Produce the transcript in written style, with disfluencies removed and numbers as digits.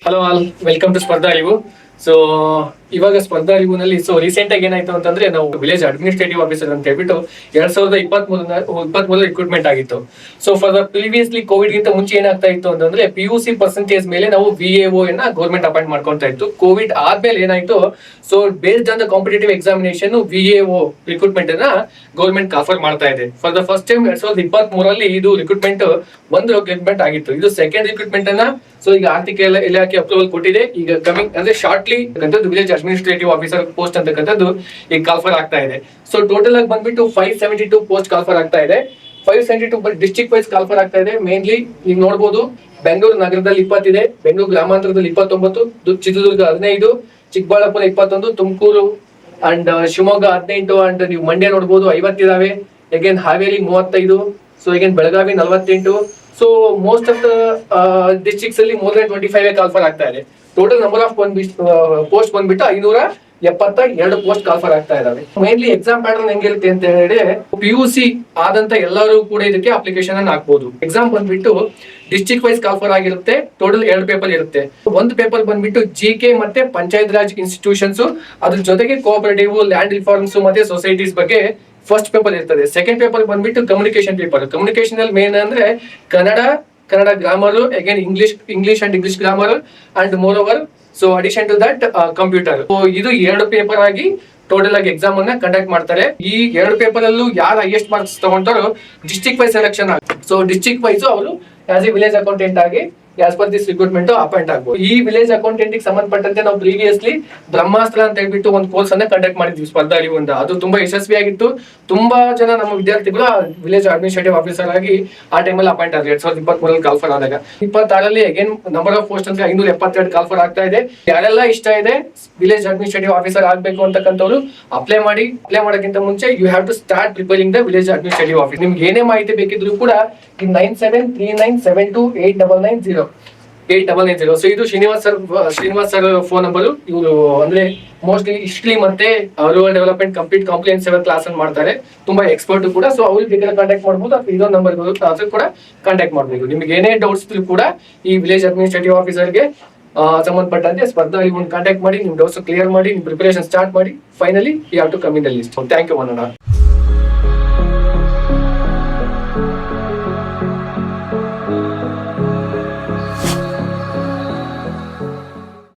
Hello all, welcome to ಸ್ಪರ್ಧಾ ಅರಿವು. So ಇವಾಗ ಸ್ಪರ್ಧಾ ಅರಿವಿನಲ್ಲಿ ರೀಸೆಂಟ್ ಆಗಿ ಏನಾಯ್ತು ಅಂತಂದ್ರೆ, ನಾವು ವಿಲೇಜ್ ಅಡ್ಮಿನಿಸ್ಟ್ರೇಟಿವ್ ಆಫೀಸರ್ ಅಂತ ಹೇಳ್ಬಿಟ್ಟು 2023 ರಿಕ್ರೂಟ್ಮೆಂಟ್ ಆಗಿತ್ತು. So for the previously Covid ಗಿಂತ ಮುಂಚೆ ಏನಾಗ್ತಾ ಇತ್ತು ಅಂತಂದ್ರೆ, PUC ಪರ್ಸೆಂಟೇಜ್ ಮೇಲೆ ನಾವು VAO ಗೌರ್ಮೆಂಟ್ ಅಪಾಯಿಂಟ್ ಮಾಡ್ಕೊಂತಾ ಇತ್ತು. ಕೋವಿಡ್ ಆದ್ಮೇಲೆ ಏನಾಯ್ತು, so based on the competitive examination VAO recruitment ಅನ್ನ ಗೌರ್ಮೆಂಟ್ ಆಫರ್ ಮಾಡ್ತಾ ಇದೆ. ಫಾರ್ ದ ಫಸ್ಟ್ ಟೈಮ್ 2023 ಇದು ರಿಕ್ರೂಟ್ಮೆಂಟ್ ರಿಕ್ರೂಟ್ಮೆಂಟ್ ಆಗಿತ್ತು. ಇದು ಸೆಕೆಂಡ್ ರಿಕ್ರೂಟ್ಮೆಂಟ್ ಅನ್ನ ಈಗ ಆರ್ಥಿಕ ಇಲಾಖೆ ಅಪ್ರೂವಲ್ ಕೊಟ್ಟಿದೆ. ಈಗ ಕಮಿಂಗ್ ಅಂದ್ರೆ shortly village administrative officer post ಅಂತಕ್ಕಂಥದ್ದು ಈಗ ಕಾಲ್ಫರ್ ಆಗ್ತಾ ಇದೆ. ಸೊ ಟೋಟಲ್ ಆಗಿ ಬಂದ್ಬಿಟ್ಟು 572 ಪೋಸ್ಟ್ ಕಾಲ್ಫರ್ ಆಗ್ತಾ ಇದೆ. 572 ಡಿಸ್ಟ್ರಿಕ್ಟ್ ವೈಸ್ ಕಾಲ್ಫರ್ ಆಗ್ತಾ ಇದೆ. ಮೇನ್ಲಿ ಈಗ ನೋಡಬಹುದು, ಬೆಂಗಳೂರು ನಗರದಲ್ಲಿ 20 ಇದೆ, ಬೆಂಗಳೂರು ಗ್ರಾಮಾಂತರದಲ್ಲಿ 29, ಚಿತ್ರದುರ್ಗ 15, ಚಿಕ್ಕಬಳ್ಳಾಪುರ 21, ತುಮಕೂರು ಅಂಡ್ ಶಿವಮೊಗ್ಗ 18, ಅಂಡ್ ನೀವು ಮಂಡ್ಯ ನೋಡಬಹುದು 50 ಇದಾವೆ. Again Haveri 35, so again Belagavi 48. So most of the districts ಅಲ್ಲಿ ಮೋರ್ ದನ್ 25 ಕಾಲ್ಫರ್ ಆಗ್ತಾ ಇದೆ. ಟೋಟಲ್ ನಂಬರ್ ಆಫ್ ಪೋಸ್ಟ್ ಬಂದ್ಬಿಟ್ಟು 572 ಪೋಸ್ಟ್ ಕಾಲ್ಫರ್ ಆಗ್ತಾ ಇದಾವೆ. ಮೇನ್ಲಿ ಎಕ್ಸಾಮ್ ಪ್ಯಾಟರ್ನ್ ಹೆಂಗಿರುತ್ತೆ ಅಂತ ಹೇಳಿದ್ರೆ, PUC ಆದಂತ ಎಲ್ಲರೂ ಕೂಡ ಇದಕ್ಕೆ ಅಪ್ಲಿಕೇಶನ್ ಅನ್ನು ಹಾಕ್ಬಹುದು. ಎಕ್ಸಾಮ್ ಬಂದ್ಬಿಟ್ಟು ಡಿಸ್ಟ್ರಿಕ್ಟ್ ವೈಸ್ ಕಾಲ್ಫರ್ ಆಗಿರುತ್ತೆ. ಟೋಟಲ್ 2 ಪೇಪರ್ ಇರುತ್ತೆ. ಒಂದು ಪೇಪರ್ ಬಂದ್ಬಿಟ್ಟು GK ಮತ್ತೆ ಪಂಚಾಯತ್ ರಾಜ್ ಇನ್ಸ್ಟಿಟ್ಯೂಷನ್ಸ್, ಅದ್ರ ಜೊತೆಗೆ ಕೋಆಪರೇಟಿವ್, ಲ್ಯಾಂಡ್ ರಿಫಾರ್ಮ್ಸ್ ಮತ್ತೆ ಸೊಸೈಟೀಸ್ ಬಗ್ಗೆ ಫಸ್ಟ್ ಪೇಪರ್ ಇರ್ತದೆ. ಸೆಕೆಂಡ್ ಪೇಪರ್ ಬಂದ್ಬಿಟ್ಟು ಕಮ್ಯುನಿಕೇಶನ್ ಪೇಪರ್. ಕಮ್ಯುನಿಕೇಶನ್ ಅಲ್ಲಿ ಮೇನ್ ಅಂದ್ರೆ Kannada grammar, again English and English grammar, and more over so addition to that computer. ಇದು 2 ಪೇಪರ್ ಆಗಿ ಟೋಟಲ್ ಆಗಿ ಎಕ್ಸಾಮ್ ಅನ್ನ ಕಂಡಕ್ಟ್ ಮಾಡ್ತಾರೆ. ಈ 2 ಪೇಪರ್ ಅಲ್ಲೂ ಯಾರು ಹೈಯೆಸ್ಟ್ ಮಾರ್ಕ್ಸ್ ತಗೊಂತಾರೋ ಡಿಸ್ಟ್ರಿಕ್ಟ್ ವೈಸ್ ಸೆಲೆಕ್ಷನ್ ಆಗುತ್ತೆ. ಸೊ ಡಿಸ್ಟ್ರಿಕ್ಟ್ ವೈಸ್ ಅವರು ಆಸ್ ಎ ವಿಲೇಜ್ ಅಕೌಂಟೆಂಟ್ ಆಗಿ as per this recruitment appoint ಆಗಬಹುದು. ಈ ವಿಲೇಜ್ ಅಕೌಂಟೆಂಟ್ ಸಂಬಂಧಪಟ್ಟಂತೆ ನಾವು ಪ್ರೀವಿಯಸ್ಲಿ ಬ್ರಹ್ಮಾಸ್ತ್ರ ಅಂತ ಹೇಳ್ಬಿಟ್ಟು ಒಂದು ಕೋರ್ಸ್ ಅನ್ನ ಕಂಡಕ್ಟ್ ಮಾಡಿದ್ವಿ ಸ್ಪರ್ಧಾ ಅರಿವಿಂದ. ಅದು ತುಂಬಾ ಯಶಸ್ವಿಯಾಗಿತ್ತು. ತುಂಬಾ ಜನ ನಮ್ಮ ವಿದ್ಯಾರ್ಥಿಗಳು ವಿಲೇಜ್ ಅಡ್ಮಿನಿಸ್ಟ್ರೇಟಿವ್ ಆಫೀಸರ್ ಆಗಿ ಆ ಟೈಮಲ್ಲಿ ಅಪಾಯಿಂಟ್ ಆದ್ರೆ 2023 ಕಾಲ್ಫರ್ ಆದಾಗ. 26ರಲ್ಲಿ ಅಗೇನ್ ನಂಬರ್ ಆಫ್ ಪೋಸ್ಟ್ ಅಂತ 572 ಕಾಲ್ಫರ್ ಆಗ್ತಾ ಇದೆ. ಯಾರೆಲ್ಲ ಇಷ್ಟ ಇದೆ ವಿಲೇಜ್ ಅಡ್ಮಿನಿಸ್ಟ್ರೇಟಿವ್ ಆಫೀಸರ್ ಆಗ್ಬೇಕು ಅಂತಕ್ಕಂಥವ್ರು ಅಪ್ಲೈ ಮಾಡೋಕ್ಕಿಂತ ಮುಂಚೆ you have to start preparing the village administrative office. ನಿಮ್ಗೆ ಏನೇ ಮಾಹಿತಿ ಬೇಕಿದ್ರು ಕೂಡ 9739728990. ಸೊ ಇದು ಶ್ರೀನಿವಾಸ್ ಸರ್ ಫೋನ್ ನಂಬರ್. ಇವರು ಅಂದ್ರೆ ಮೋಸ್ಟ್ಲಿ ಹಿಸ್ಟ್ರಿ ಮತ್ತೆ rural development complete comprehensive class ಅನ್ನು ಮಾಡ್ತಾರೆ. ತುಂಬಾ ಎಕ್ಸ್ಪರ್ಟ್ ಕೂಡ. ಸೊ ಅವ್ರಿಗೆ ಬೇಕಾದ್ರೆ ಕಾಂಟ್ಯಾಕ್ಟ್ ಮಾಡಬಹುದು, ಅಥವಾ ಇದೊಂದು ನಂಬರ್ ಕೂಡ ಕಾಂಟ್ಯಾಕ್ಟ್ ಮಾಡಬೇಕು. ನಿಮ್ಗೆ ಏನೇ ಡೌಟ್ಸ್ ಇದ್ರು ಕೂಡ ಈ ವಿಲೇಜ್ ಅಡ್ಮಿನಿಸ್ಟ್ರೇಟಿವ್ ಆಫೀಸರ್ಗೆ ಸಂಬಂಧಪಟ್ಟಂತೆ ಸ್ಪರ್ಧಾ ಅರಿವು ಕಾಂಟ್ಯಾಕ್ಟ್ ಮಾಡಿ, ನಿಮ್ ಡೌಟ್ಸ್ ಕ್ಲಿಯರ್ ಮಾಡಿ, ನಿಮ್ ಪ್ರಿಪರೇಷನ್ ಸ್ಟಾರ್ಟ್ ಮಾಡಿ. Finally you have to come in the list. Thank you.